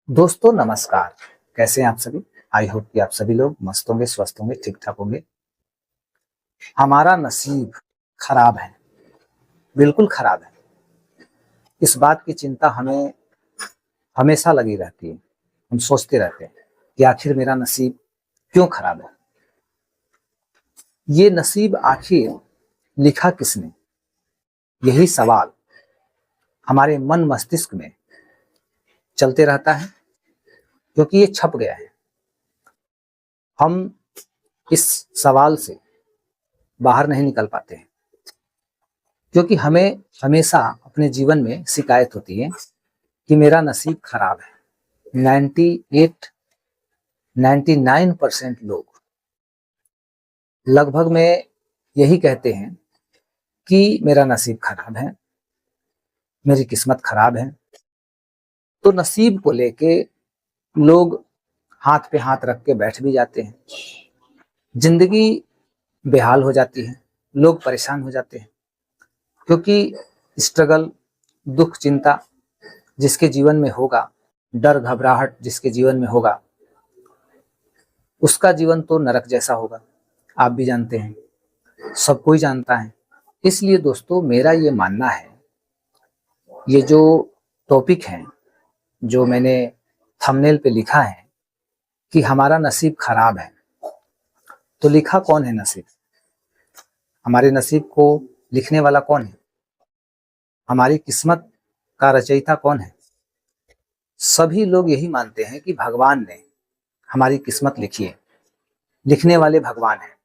दोस्तों नमस्कार। कैसे हैं आप सभी। आई होप कि आप सभी लोग मस्त होंगे, स्वस्थ होंगे, ठीक ठाक होंगे। हमारा नसीब खराब है, बिल्कुल खराब है। इस बात की चिंता हमें हमेशा लगी रहती है। हम सोचते रहते हैं कि आखिर मेरा नसीब क्यों खराब है। ये नसीब आखिर लिखा किसने, यही सवाल हमारे मन मस्तिष्क में चलते रहता है, क्योंकि ये छप गया है। हम इस सवाल से बाहर नहीं निकल पाते हैं, क्योंकि हमें हमेशा अपने जीवन में शिकायत होती है कि मेरा नसीब खराब है। 98 99% लोग लगभग में यही कहते हैं कि मेरा नसीब खराब है, मेरी किस्मत खराब है। तो नसीब को लेके लोग हाथ पे हाथ रख के बैठ भी जाते हैं। जिंदगी बेहाल हो जाती है, लोग परेशान हो जाते हैं, क्योंकि स्ट्रगल, दुख, चिंता जिसके जीवन में होगा, डर घबराहट जिसके जीवन में होगा, उसका जीवन तो नरक जैसा होगा। आप भी जानते हैं, सब कोई जानता है। इसलिए दोस्तों मेरा ये मानना है, ये जो टॉपिक है, जो मैंने थंबनेल पे लिखा है कि हमारा नसीब खराब है, तो लिखा कौन है नसीब? हमारे नसीब को लिखने वाला कौन है? हमारी किस्मत का रचयिता कौन है? सभी लोग यही मानते हैं कि भगवान ने हमारी किस्मत लिखी है, लिखने वाले भगवान हैं।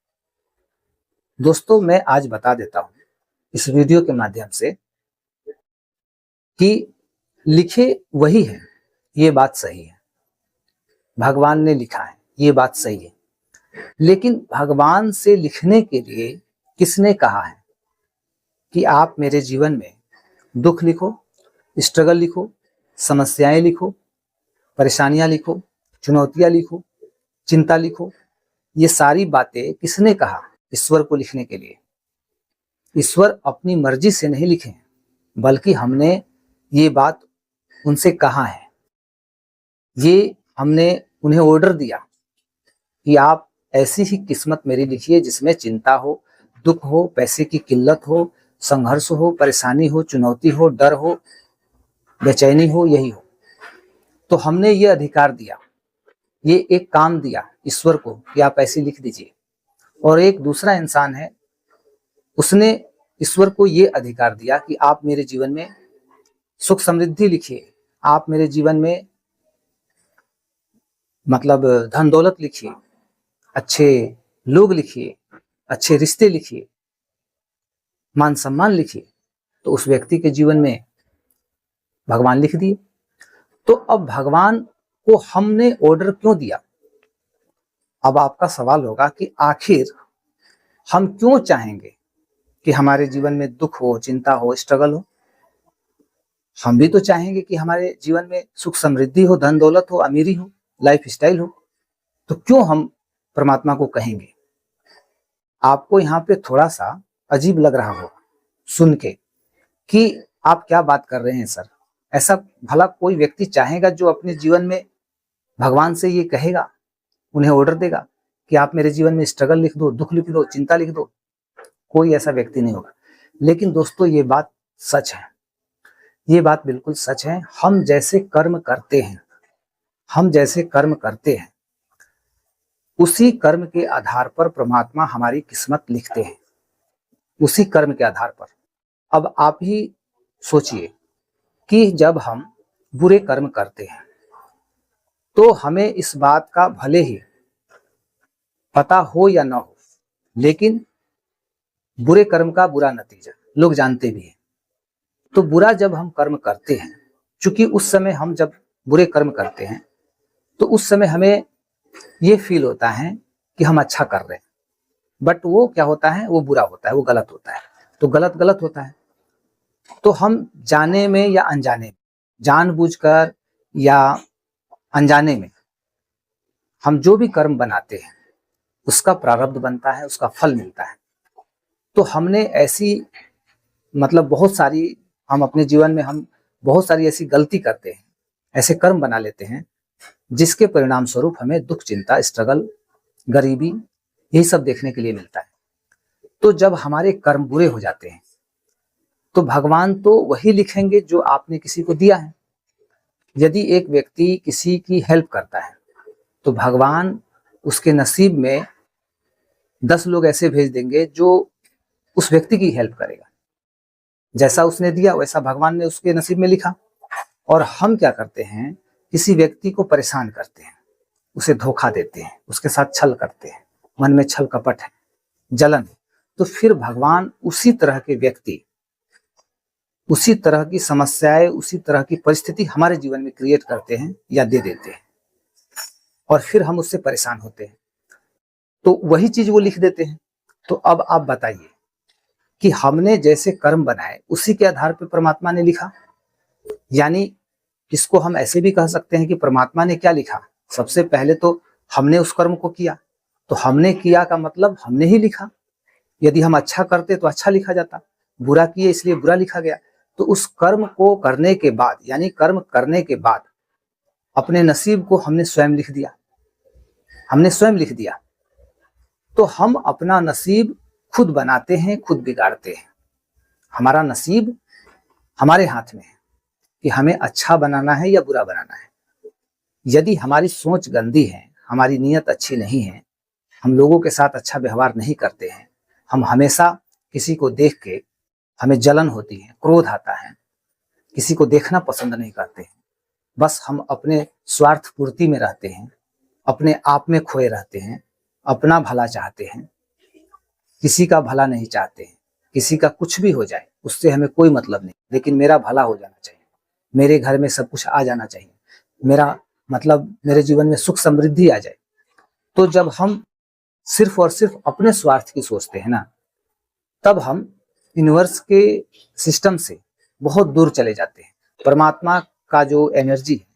दोस्तों मैं आज बता देता हूं इस वीडियो के माध्यम से कि लिखे वही है, ये बात सही है। भगवान ने लिखा है, ये बात सही है। लेकिन भगवान से लिखने के लिए किसने कहा है कि आप मेरे जीवन में दुख लिखो, स्ट्रगल लिखो, समस्याएं लिखो, परेशानियां लिखो, चुनौतियां लिखो, चिंता लिखो? ये सारी बातें किसने कहा ईश्वर को लिखने के लिए? ईश्वर अपनी मर्जी से नहीं लिखे, बल्कि हमने ये बात उनसे कहा है। ये हमने उन्हें ऑर्डर दिया कि आप ऐसी ही किस्मत मेरी लिखिए जिसमें चिंता हो, दुख हो, पैसे की किल्लत हो, संघर्ष हो, परेशानी हो, चुनौती हो, डर हो, बेचैनी हो, यही हो। तो हमने ये अधिकार दिया, ये एक काम दिया ईश्वर को कि आप ऐसी लिख दीजिए। और एक दूसरा इंसान है, उसने ईश्वर को ये अधिकार दिया कि आप मेरे जीवन में सुख समृद्धि लिखिए, आप मेरे जीवन में मतलब धन दौलत लिखिए, अच्छे लोग लिखिए, अच्छे रिश्ते लिखिए, मान सम्मान लिखिए। तो उस व्यक्ति के जीवन में भगवान लिख दिए। तो अब भगवान को हमने ऑर्डर क्यों दिया? अब आपका सवाल होगा कि आखिर हम क्यों चाहेंगे कि हमारे जीवन में दुख हो, चिंता हो, स्ट्रगल हो? हम भी तो चाहेंगे कि हमारे जीवन में सुख समृद्धि हो, धन दौलत हो, अमीरी हो, लाइफ स्टाइल हो। तो क्यों हम परमात्मा को कहेंगे? आपको यहाँ पे थोड़ा सा अजीब लग रहा होगा सुन के कि आप क्या बात कर रहे हैं सर। ऐसा भला कोई व्यक्ति चाहेगा जो अपने जीवन में भगवान से ये कहेगा, उन्हें ऑर्डर देगा कि आप मेरे जीवन में स्ट्रगल लिख दो, दुख लिख दो, चिंता लिख दो? कोई ऐसा व्यक्ति नहीं होगा। लेकिन दोस्तों ये बात सच है, ये बात बिल्कुल सच है। हम जैसे कर्म करते हैं, हम जैसे कर्म करते हैं, उसी कर्म के आधार पर परमात्मा हमारी किस्मत लिखते हैं, उसी कर्म के आधार पर। अब आप ही सोचिए कि जब हम बुरे कर्म करते हैं तो हमें इस बात का भले ही पता हो या ना हो, लेकिन बुरे कर्म का बुरा नतीजा लोग जानते भी हैं। तो बुरा जब हम कर्म करते हैं, चूंकि उस समय हम जब बुरे कर्म करते हैं तो उस समय हमें ये फील होता है कि हम अच्छा कर रहे हैं, बट वो क्या होता है, वो बुरा होता है, वो गलत होता है। तो गलत गलत होता है। तो हम जाने में या अनजाने में, जानबूझकर या अनजाने में, हम जो भी कर्म बनाते हैं उसका प्रारब्ध बनता है, उसका फल मिलता है। तो हमने ऐसी मतलब बहुत सारी, हम अपने जीवन में हम बहुत सारी ऐसी गलती करते हैं ऐसे कर्म बना लेते हैं जिसके परिणाम स्वरूप हमें दुख, चिंता, स्ट्रगल, गरीबी, यही सब देखने के लिए मिलता है। तो जब हमारे कर्म बुरे हो जाते हैं तो भगवान तो वही लिखेंगे जो आपने किसी को दिया है। यदि एक व्यक्ति किसी की हेल्प करता है तो भगवान उसके नसीब में 10 लोग ऐसे भेज देंगे जो उस व्यक्ति की हेल्प करेगा। जैसा उसने दिया वैसा भगवान ने उसके नसीब में लिखा। और हम क्या करते हैं, किसी व्यक्ति को परेशान करते हैं, उसे धोखा देते हैं, उसके साथ छल करते हैं, मन में छल कपट है, जलन है, तो फिर भगवान उसी तरह के व्यक्ति, उसी तरह की समस्याएं, उसी तरह की परिस्थिति हमारे जीवन में क्रिएट करते हैं या दे देते हैं, और फिर हम उससे परेशान होते हैं। तो वही चीज वो लिख देते हैं। तो अब आप बताइए कि हमने जैसे कर्म बनाए उसी के आधार पर परमात्मा ने लिखा। यानी इसको हम ऐसे भी कह सकते हैं कि परमात्मा ने क्या लिखा, सबसे पहले तो हमने उस कर्म को किया, तो हमने किया का मतलब हमने ही लिखा। यदि हम अच्छा करते तो अच्छा लिखा जाता, बुरा किए इसलिए बुरा लिखा गया। तो उस कर्म को करने के बाद, यानी कर्म करने के बाद अपने नसीब को हमने स्वयं लिख दिया, हमने स्वयं लिख दिया। तो हम अपना नसीब खुद बनाते हैं, खुद बिगाड़ते हैं। हमारा नसीब हमारे हाथ में है कि हमें अच्छा बनाना है या बुरा बनाना है। यदि हमारी सोच गंदी है, हमारी नीयत अच्छी नहीं है, हम लोगों के साथ अच्छा व्यवहार नहीं करते हैं, हम हमेशा किसी को देख के हमें जलन होती है, क्रोध आता है, किसी को देखना पसंद नहीं करते हैं, बस हम अपने स्वार्थ पूर्ति में रहते हैं, अपने आप में खोए रहते हैं, अपना भला चाहते हैं, किसी का भला नहीं चाहते हैं। किसी का कुछ भी हो जाए उससे हमें कोई मतलब नहीं, लेकिन मेरा भला हो जाना चाहिए, मेरे घर में सब कुछ आ जाना चाहिए, मेरा मतलब मेरे जीवन में सुख समृद्धि आ जाए। तो जब हम सिर्फ और सिर्फ अपने स्वार्थ की सोचते हैं ना, तब हम यूनिवर्स के सिस्टम से बहुत दूर चले जाते हैं। परमात्मा का जो एनर्जी है,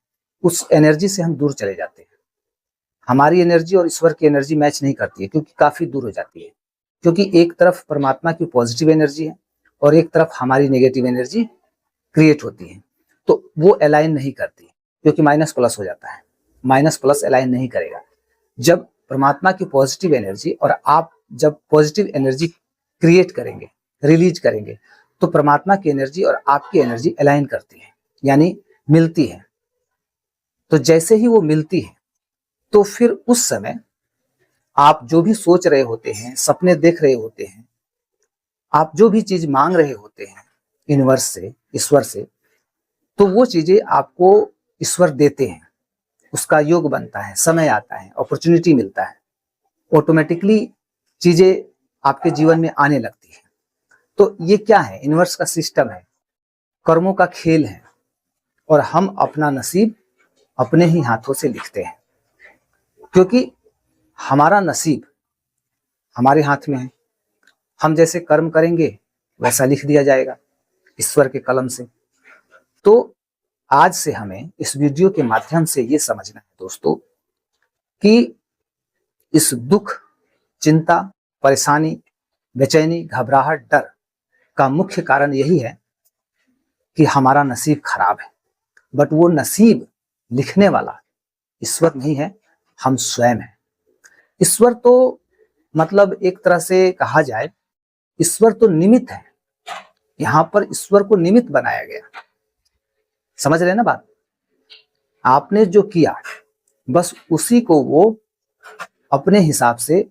उस एनर्जी से हम दूर चले जाते हैं। हमारी एनर्जी और ईश्वर की एनर्जी मैच नहीं करती है, क्योंकि काफी दूर हो जाती है। क्योंकि एक तरफ परमात्मा की पॉजिटिव एनर्जी है और एक तरफ हमारी नेगेटिव एनर्जी क्रिएट होती है, तो वो अलाइन नहीं करती, क्योंकि माइनस प्लस हो जाता है। माइनस प्लस अलाइन नहीं करेगा। जब परमात्मा की पॉजिटिव एनर्जी और आप जब पॉजिटिव एनर्जी क्रिएट करेंगे, रिलीज करेंगे, तो परमात्मा की एनर्जी और आपकी एनर्जी अलाइन करती है, यानी मिलती है। तो जैसे ही वो मिलती है तो फिर उस समय आप जो भी सोच रहे होते हैं, सपने देख रहे होते हैं, आप जो भी चीज मांग रहे होते हैं यूनिवर्स से, ईश्वर से, तो वो चीजें आपको ईश्वर देते हैं। उसका योग बनता है, समय आता है, अपॉर्चुनिटी मिलता है, ऑटोमेटिकली चीजें आपके जीवन में आने लगती है। तो ये क्या है, यूनिवर्स का सिस्टम है, कर्मों का खेल है, और हम अपना नसीब अपने ही हाथों से लिखते हैं, क्योंकि हमारा नसीब हमारे हाथ में है। हम जैसे कर्म करेंगे वैसा लिख दिया जाएगा ईश्वर के कलम से। तो आज से हमें इस वीडियो के माध्यम से ये समझना है दोस्तों कि इस दुख, चिंता, परेशानी, बेचैनी, घबराहट, डर का मुख्य कारण यही है कि हमारा नसीब खराब है। बट वो नसीब लिखने वाला ईश्वर नहीं है, हम स्वयं हैं। ईश्वर तो मतलब एक तरह से कहा जाए, ईश्वर तो निमित्त है। यहां पर ईश्वर को निमित्त बनाया गया। समझ रहे ना बात? आपने जो किया बस उसी को वो अपने हिसाब से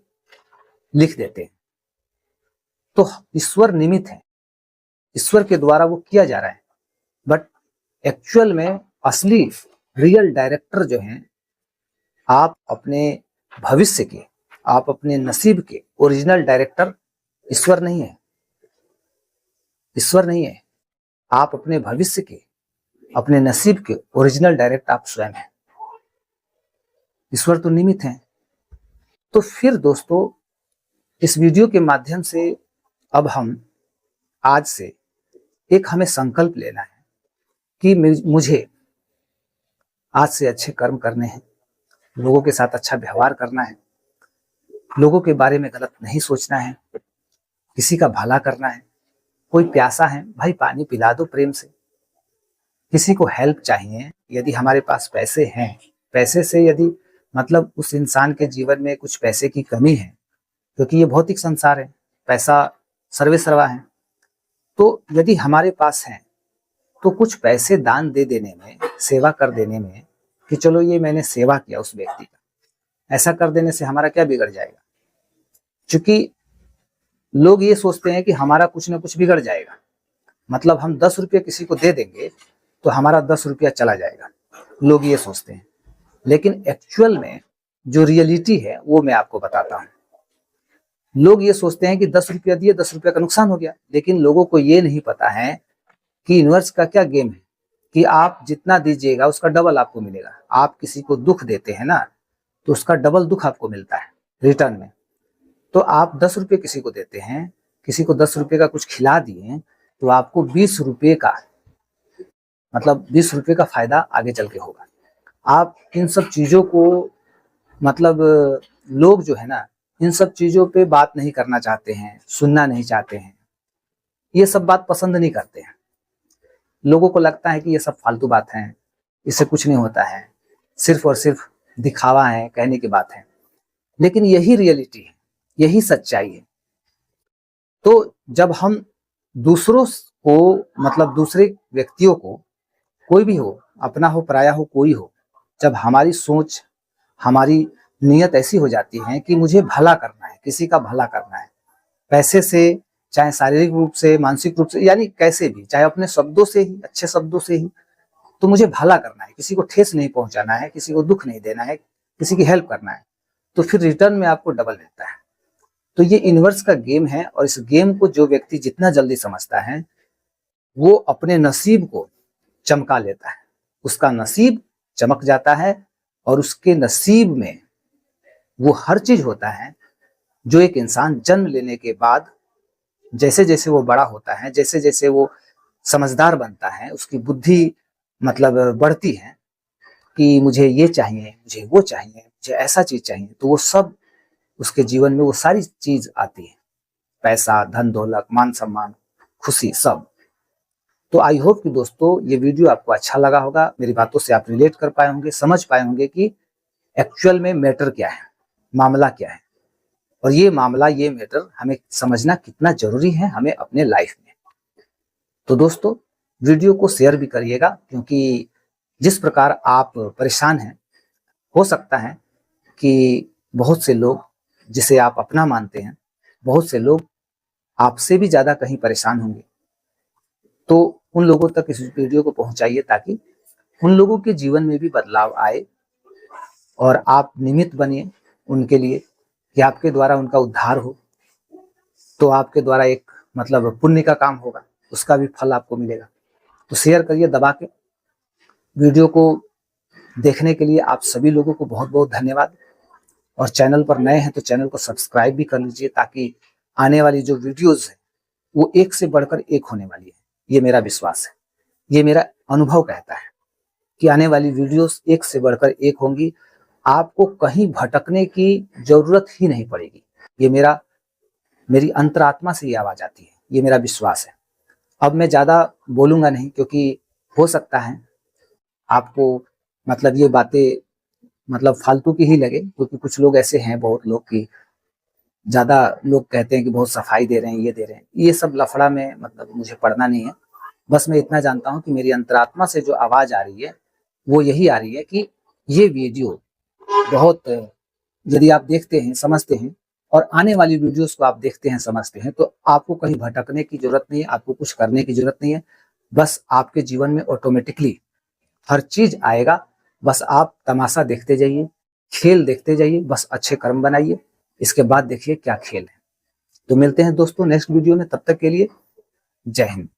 लिख देते हैं। तो ईश्वर निमित्त है, ईश्वर के द्वारा वो किया जा रहा है। बट एक्चुअल में असली रियल डायरेक्टर जो हैं, आप अपने भविष्य के, आप अपने नसीब के ओरिजिनल डायरेक्टर ईश्वर नहीं है। ईश्वर नहीं है, आप अपने भविष्य के, अपने नसीब के ओरिजिनल डायरेक्टर आप स्वयं हैं। ईश्वर तो निमित्त है। तो फिर दोस्तों, इस वीडियो के माध्यम से अब हम आज से एक हमें संकल्प लेना है कि मुझे आज से अच्छे कर्म करने हैं, लोगों के साथ अच्छा व्यवहार करना है, लोगों के बारे में गलत नहीं सोचना है, किसी का भला करना है। कोई प्यासा है, भाई पानी पिला दो प्रेम से। किसी को हेल्प चाहिए, यदि हमारे पास पैसे हैं, पैसे से यदि मतलब उस इंसान के जीवन में कुछ पैसे की कमी है, क्योंकि ये भौतिक संसार है, पैसा सर्वे सर्वा है, तो यदि हमारे पास है तो कुछ पैसे दान दे देने में, सेवा कर देने में, कि चलो ये मैंने सेवा किया उस व्यक्ति का, ऐसा कर देने से हमारा क्या बिगड़ जाएगा? क्योंकि लोग ये सोचते हैं कि हमारा कुछ ना कुछ बिगड़ जाएगा, मतलब हम 10 रुपये किसी को दे देंगे तो हमारा 10 रुपया चला जाएगा, लोग ये सोचते हैं। लेकिन एक्चुअल में जो रियलिटी है वो मैं आपको बताता हूँ। लोग ये सोचते हैं कि 10 रुपया दिए, 10 रुपया का नुकसान हो गया, लेकिन लोगों को ये नहीं पता है कि यूनिवर्स का क्या गेम है, कि आप जितना दीजिएगा उसका डबल आपको मिलेगा। आप किसी को दुख देते हैं ना, तो उसका डबल दुख आपको मिलता है रिटर्न में। तो आप 10 रुपये किसी को देते हैं, किसी को 10 रुपये का कुछ खिला दिए, तो आपको 20 रुपये का, मतलब 20 रुपये का फायदा आगे चल के होगा। आप इन सब चीजों को, मतलब लोग जो है ना, इन सब चीजों पे बात नहीं करना चाहते हैं, सुनना नहीं चाहते हैं, ये सब बात पसंद नहीं करते हैं। लोगों को लगता है कि ये सब फालतू बात है, इससे कुछ नहीं होता है, सिर्फ और सिर्फ दिखावा है, कहने की बात है। लेकिन यही रियलिटी है, यही सच्चाई है। तो जब हम दूसरों को, मतलब दूसरे व्यक्तियों को, कोई भी हो, अपना हो पराया हो, कोई हो, जब हमारी सोच, हमारी नीयत ऐसी हो जाती है कि मुझे भला करना है, किसी का भला करना है, पैसे से, चाहे शारीरिक रूप से, मानसिक रूप से, यानी कैसे भी, चाहे अपने शब्दों से ही, अच्छे शब्दों से ही, तो मुझे भला करना है, किसी को ठेस नहीं पहुंचाना है, किसी को दुख नहीं देना है, किसी की हेल्प करना है, तो फिर रिटर्न में आपको डबल मिलता है। तो ये यूनिवर्स का गेम है, और इस गेम को जो व्यक्ति जितना जल्दी समझता है, वो अपने नसीब को चमका लेता है, उसका नसीब चमक जाता है, और उसके नसीब में वो हर चीज होता है जो एक इंसान जन्म लेने के बाद, जैसे जैसे वो बड़ा होता है, जैसे जैसे वो समझदार बनता है, उसकी बुद्धि मतलब बढ़ती है कि मुझे ये चाहिए, मुझे वो चाहिए, मुझे ऐसा चीज चाहिए, तो वो सब उसके जीवन में वो सारी चीज आती है, पैसा, धन दौलत, मान सम्मान, खुशी, सब। तो आई होप कि दोस्तों ये वीडियो आपको अच्छा लगा होगा, मेरी बातों से आप रिलेट कर पाए होंगे, समझ पाए होंगे कि एक्चुअल में मैटर क्या है, मामला क्या है, और ये मामला, ये मैटर हमें समझना कितना जरूरी है हमें अपने लाइफ में। तो दोस्तों वीडियो को शेयर भी करिएगा, क्योंकि जिस प्रकार आप परेशान हैं, हो सकता है कि बहुत से लोग जिसे आप अपना मानते हैं, बहुत से लोग आपसे भी ज्यादा कहीं परेशान होंगे। तो उन लोगों तक इस वीडियो को पहुंचाइए, ताकि उन लोगों के जीवन में भी बदलाव आए, और आप निमित्त बनिए उनके लिए कि आपके द्वारा उनका उद्धार हो। तो आपके द्वारा एक मतलब पुण्य का काम होगा, उसका भी फल आपको मिलेगा। तो शेयर करिए दबा के। वीडियो को देखने के लिए आप सभी लोगों को बहुत बहुत धन्यवाद, और चैनल पर नए हैं तो चैनल को सब्सक्राइब भी कर लीजिए, ताकि आने वाली जो वीडियोस है वो एक से बढ़कर एक होने वाली है। ये मेरा विश्वास है, ये मेरा अनुभव कहता है कि आने वाली वीडियोस एक से बढ़कर एक होंगी। आपको कहीं भटकने की जरूरत ही नहीं पड़ेगी। ये मेरी अंतरात्मा से ये आवाज आती है, ये मेरा विश्वास है। अब मैं ज्यादा बोलूंगा नहीं, क्योंकि हो सकता है आपको मतलब ये बातें मतलब फालतू की ही लगे, क्योंकि कुछ लोग ऐसे हैं, बहुत लोग की ज्यादा लोग कहते हैं कि बहुत सफाई दे रहे हैं, ये दे रहे हैं, ये सब लफड़ा में मतलब मुझे पढ़ना नहीं है। बस मैं इतना जानता हूं कि मेरी अंतरात्मा से जो आवाज आ रही है वो यही आ रही है कि ये वीडियो बहुत, यदि आप देखते हैं, समझते हैं, और आने वाली वीडियोस को आप देखते हैं, समझते हैं, तो आपको कहीं भटकने की जरूरत नहीं है, आपको कुछ करने की जरूरत नहीं है। बस आपके जीवन में ऑटोमेटिकली हर चीज आएगा। बस आप तमाशा देखते जाइए, खेल देखते जाइए, बस अच्छे कर्म बनाइए, इसके बाद देखिए क्या खेल है। तो मिलते हैं दोस्तों नेक्स्ट वीडियो में, तब तक के लिए जय हिंद।